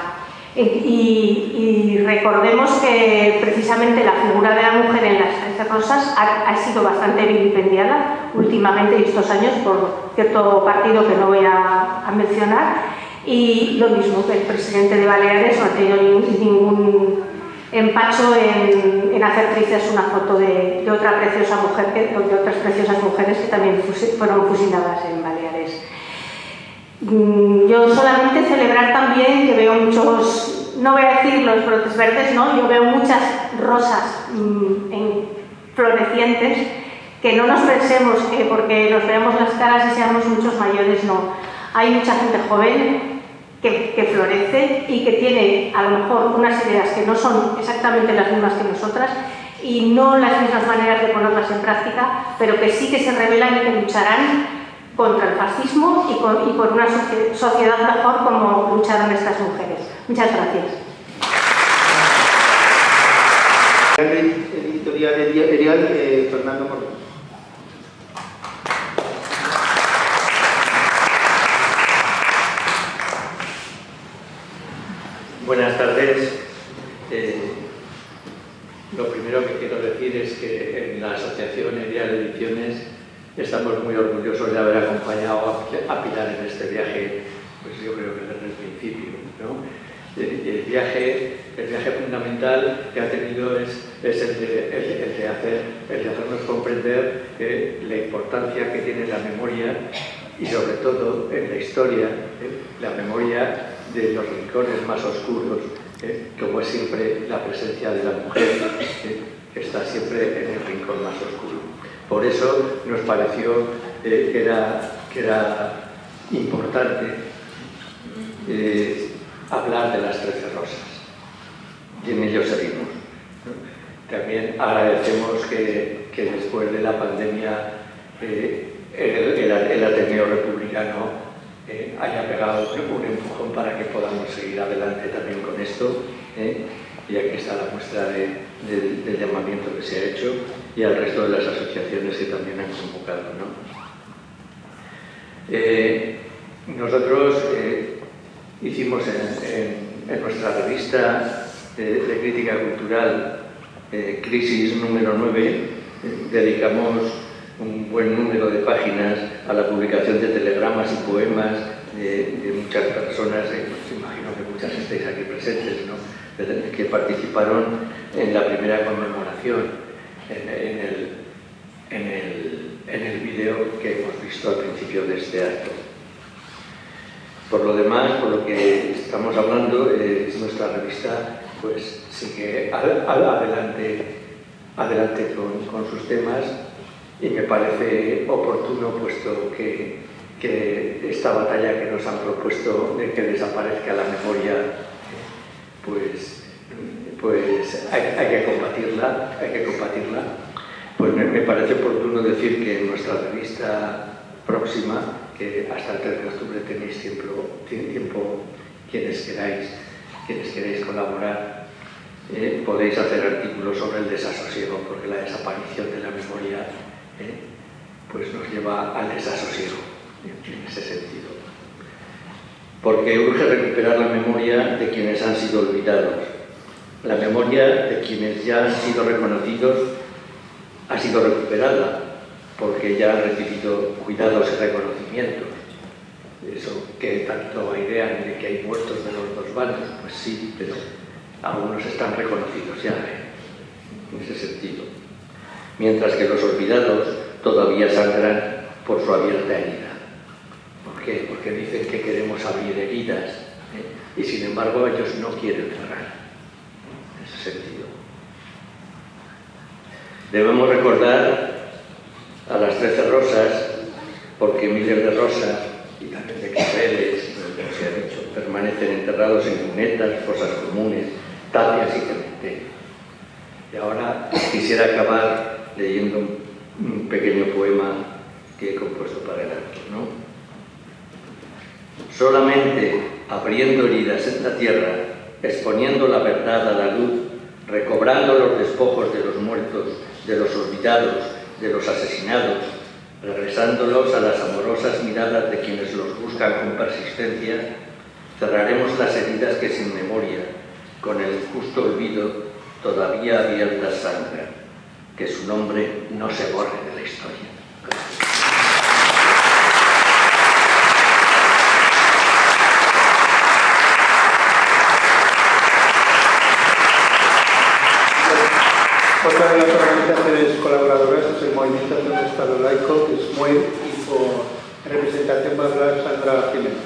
Speaker 9: Y recordemos que precisamente la figura de la mujer en las 13 rosas ha sido bastante vilipendiada últimamente estos años por cierto partido que no voy a mencionar, y lo mismo que el presidente de Baleares no ha tenido ningún empacho en hacer trizas una foto de otra preciosa mujer, de otras preciosas mujeres que también fueron fusiladas en Baleares. Yo solamente celebrar también que veo muchos, no voy a decir los brotes verdes, ¿no? Yo veo muchas rosas florecientes, que no nos pensemos que porque nos veamos las caras y seamos muchos mayores, no. Hay mucha gente joven que florece y que tiene a lo mejor unas ideas que no son exactamente las mismas que nosotras y no las mismas maneras de ponerlas en práctica, pero que sí que se rebelan y que lucharán contra el fascismo y por una sociedad mejor como lucharon estas mujeres. Muchas gracias.
Speaker 1: Editorial Fernando Moreno.
Speaker 11: Buenas tardes. Lo primero que quiero decir es que en la Asociación Edial Ediciones estamos muy orgullosos de haber acompañado a Pilar en este viaje, pues yo creo que desde el principio, ¿no? El viaje fundamental que ha tenido es el de hacernos comprender la importancia que tiene la memoria y sobre todo en la historia, la memoria de los rincones más oscuros, como es siempre la presencia de la mujer, que está siempre en el rincón más oscuro. Por eso nos pareció que era importante hablar de las 13 rosas, y en ello seguimos. También agradecemos que después de la pandemia el Ateneo Republicano haya pegado un empujón para que podamos seguir adelante también con esto, y aquí está la muestra del llamamiento que se ha hecho y al resto de las asociaciones que también han convocado, ¿no? Nosotros hicimos en nuestra revista de crítica cultural Crisis número 9, dedicamos un buen número de páginas a la publicación de telegramas y poemas de muchas personas, pues imagino que muchas estáis aquí presentes, ¿no? Que participaron en la primera conmemoración, en el vídeo que hemos visto al principio de este acto. Por lo demás, por lo que estamos hablando, nuestra revista pues sigue adelante adelante con sus temas, y me parece oportuno, puesto que esta batalla que nos han propuesto de que desaparezca la memoria, pues hay que combatirla. Pues me parece oportuno decir que en nuestra revista próxima, que hasta el 3 de octubre tenéis tiempo quienes queráis colaborar, podéis hacer artículos sobre el desasosiego, porque la desaparición de la memoria pues nos lleva al desasosiego, en ese sentido. Porque urge recuperar la memoria de quienes han sido olvidados. La memoria de quienes ya han sido reconocidos ha sido recuperada, porque ya han recibido cuidados y reconocimientos. Eso que tanto airean de que hay muertos de los dos bandos, pues sí, pero algunos están reconocidos ya, en ese sentido. Mientras que los olvidados todavía sangran por su abierta herida. ¿Por qué? Porque dicen que queremos abrir heridas, y sin embargo ellos no quieren cerrar, en ese sentido. Debemos recordar a las 13 rosas, porque miles de rosas y también de claveles, como se ha dicho, permanecen enterrados en cunetas, fosas comunes, tapias y cementerios. Y ahora quisiera acabar leyendo un pequeño poema que he compuesto para el acto, ¿no? Solamente abriendo heridas en la tierra, exponiendo la verdad a la luz, recobrando los despojos de los muertos, de los olvidados, de los asesinados, regresándolos a las amorosas miradas de quienes los buscan con persistencia, cerraremos las heridas que sin memoria, con el justo olvido, todavía abiertas sangran, que su nombre no se borre de la historia.
Speaker 1: Otra de las organizaciones colaboradoras es el Movimiento hacia un Estado Laico, que es MUEL, y por representación va a hablar Sandra Jiménez.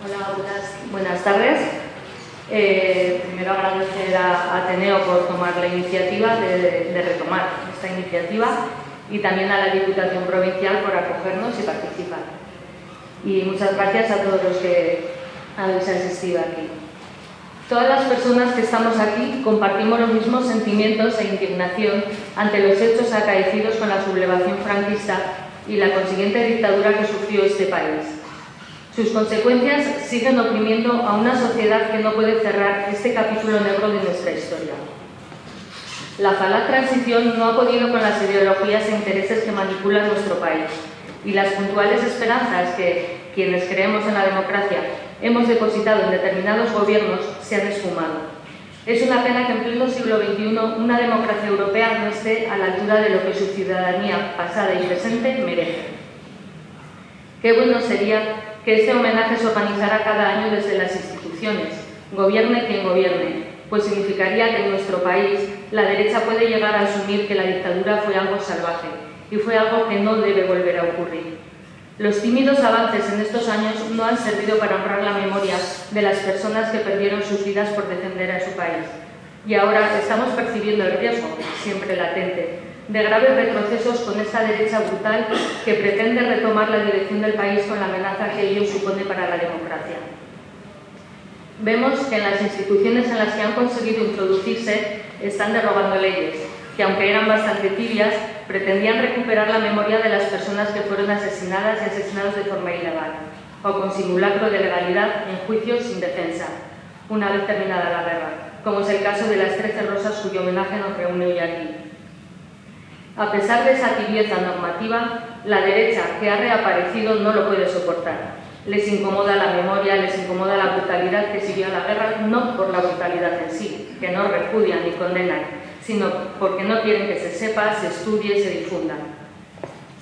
Speaker 12: Hola, buenas tardes. Primero agradecer a Ateneo por tomar la iniciativa de retomar esta iniciativa, y también a la Diputación Provincial por acogernos y participar. Y muchas gracias a todos los que habéis asistido aquí. Todas las personas que estamos aquí compartimos los mismos sentimientos e indignación ante los hechos acaecidos con la sublevación franquista y la consiguiente dictadura que sufrió este país. Sus consecuencias siguen oprimiendo a una sociedad que no puede cerrar este capítulo negro de nuestra historia. La falaz transición no ha podido con las ideologías e intereses que manipulan nuestro país, y las puntuales esperanzas que quienes creemos en la democracia hemos depositado en determinados gobiernos se han esfumado. Es una pena que en pleno siglo XXI una democracia europea no esté a la altura de lo que su ciudadanía pasada y presente merece. Qué bueno sería que este homenaje se organizara cada año desde las instituciones, gobierne quien gobierne, pues significaría que en nuestro país la derecha puede llegar a asumir que la dictadura fue algo salvaje y fue algo que no debe volver a ocurrir. Los tímidos avances en estos años no han servido para honrar la memoria de las personas que perdieron sus vidas por defender a su país. Y ahora estamos percibiendo el riesgo, siempre latente, de graves retrocesos con esta derecha brutal que pretende retomar la dirección del país con la amenaza que ello supone para la democracia. Vemos que en las instituciones en las que han conseguido introducirse están derogando leyes, que aunque eran bastante tibias, pretendían recuperar la memoria de las personas que fueron asesinadas y asesinados de forma ilegal, o con simulacro de legalidad en juicios sin defensa, una vez terminada la guerra, como es el caso de las 13 rosas cuyo homenaje nos reúne hoy aquí. A pesar de esa tibieza normativa, la derecha que ha reaparecido no lo puede soportar. Les incomoda la memoria, les incomoda la brutalidad que siguió a la guerra, no por la brutalidad en sí, que no repudian ni condenan, sino porque no quieren que se sepa, se estudie, se difunda.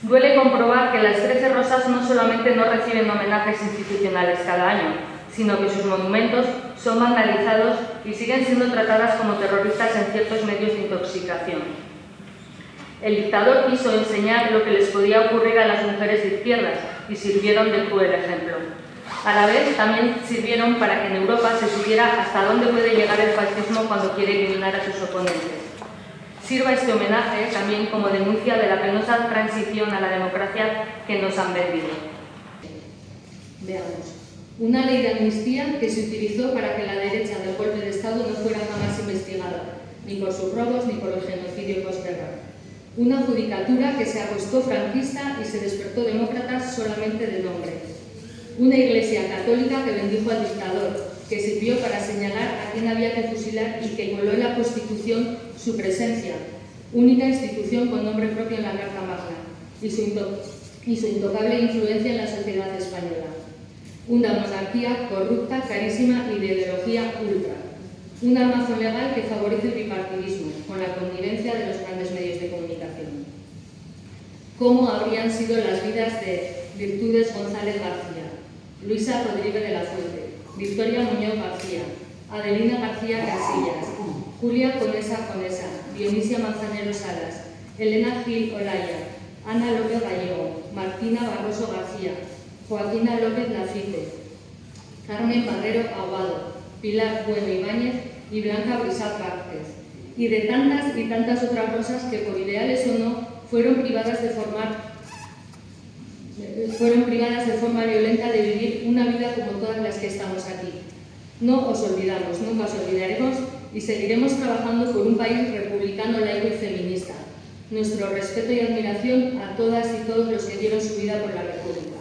Speaker 12: Duele comprobar que las 13 rosas no solamente no reciben homenajes institucionales cada año, sino que sus monumentos son vandalizados y siguen siendo tratadas como terroristas en ciertos medios de intoxicación. El dictador quiso enseñar lo que les podía ocurrir a las mujeres de izquierdas y sirvieron de cruel ejemplo. A la vez, también sirvieron para que en Europa se supiera hasta dónde puede llegar el fascismo cuando quiere eliminar a sus oponentes. Sirva este homenaje también como denuncia de la penosa transición a la democracia que nos han vendido.
Speaker 13: Veamos. Una ley de amnistía que se utilizó para que la derecha del golpe de Estado no fuera jamás investigada, ni por sus robos ni por el genocidio posguerra. Una judicatura que se acostó franquista y se despertó demócrata solamente de nombre. Una iglesia católica que bendijo al dictador, que sirvió para señalar a quién había que fusilar y que coló en la Constitución su presencia, única institución con nombre propio en la Carta Magna, y su intocable influencia en la sociedad española. Una monarquía corrupta, carísima y de ideología ultra. Un armazón legal que favorece el bipartidismo, con la connivencia de los grandes medios de comunicación. ¿Cómo habrían sido las vidas de Virtudes González García, Luisa Rodríguez de la Fuente, Victoria Muñoz García, Adelina García Casillas, Julia Conesa, Dionisia Manzanero Salas, Elena Gil Olaya, Ana López Gallego, Martina Barroso García, Joaquina López Lafite, Carmen Barrero Aguado, Pilar Bueno Ibáñez y Blanca Brisat Vázquez, y de tantas y tantas otras rosas que, por ideales o no, fueron privadas de forma violenta de vivir una vida como todas las que estamos aquí. No os olvidamos, nunca os olvidaremos y seguiremos trabajando por un país republicano, laico y feminista. Nuestro respeto y admiración a todas y todos los que dieron su vida por la República.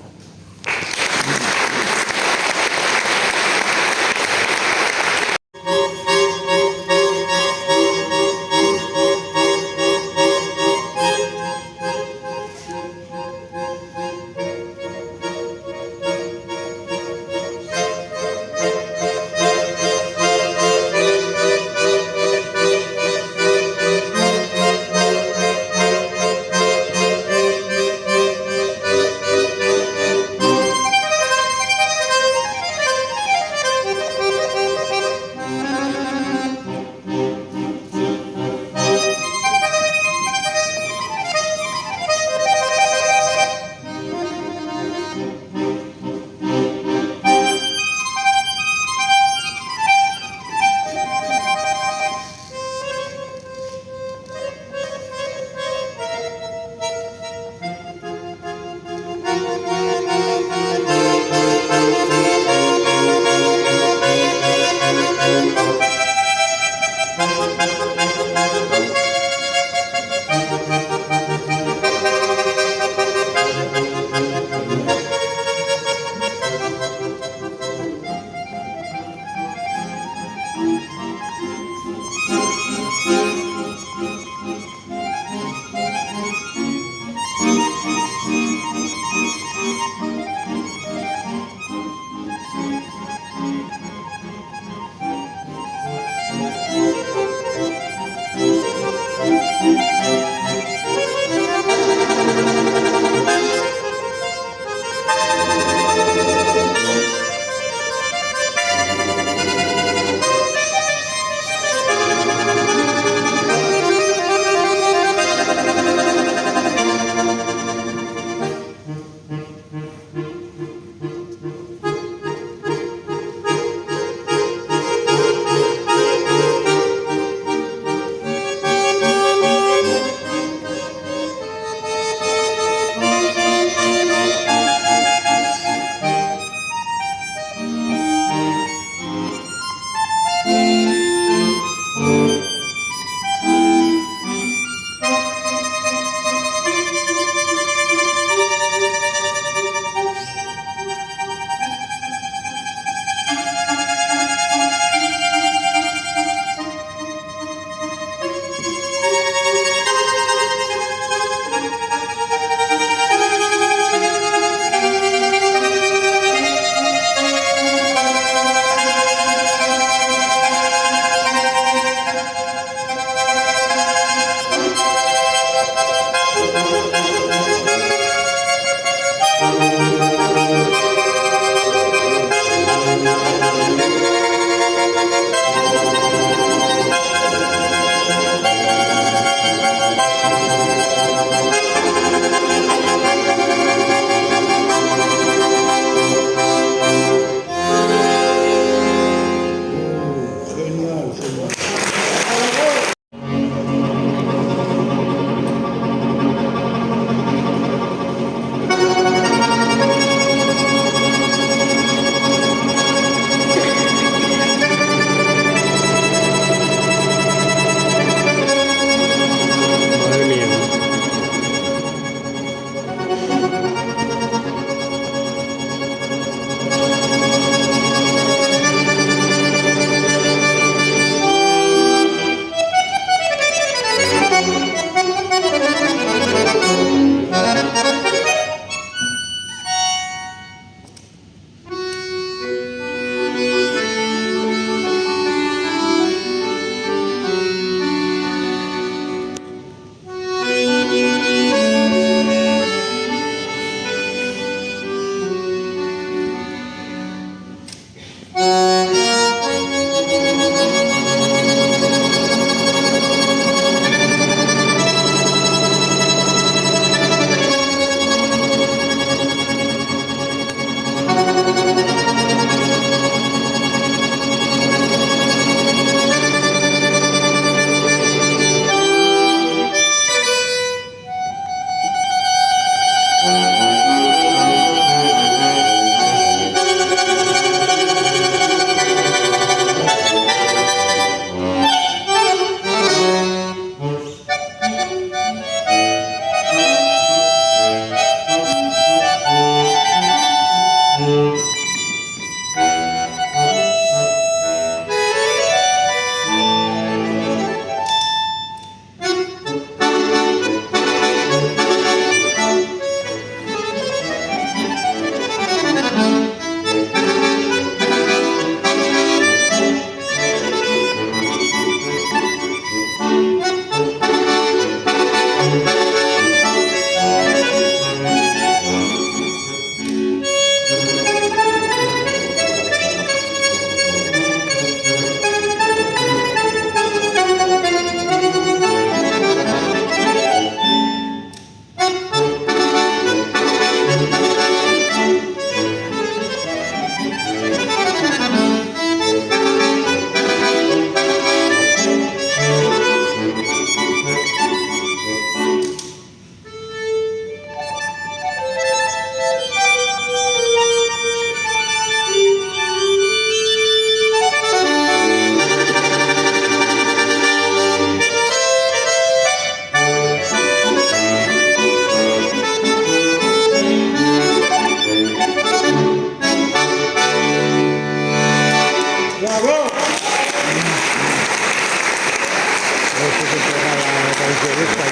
Speaker 14: Gracias.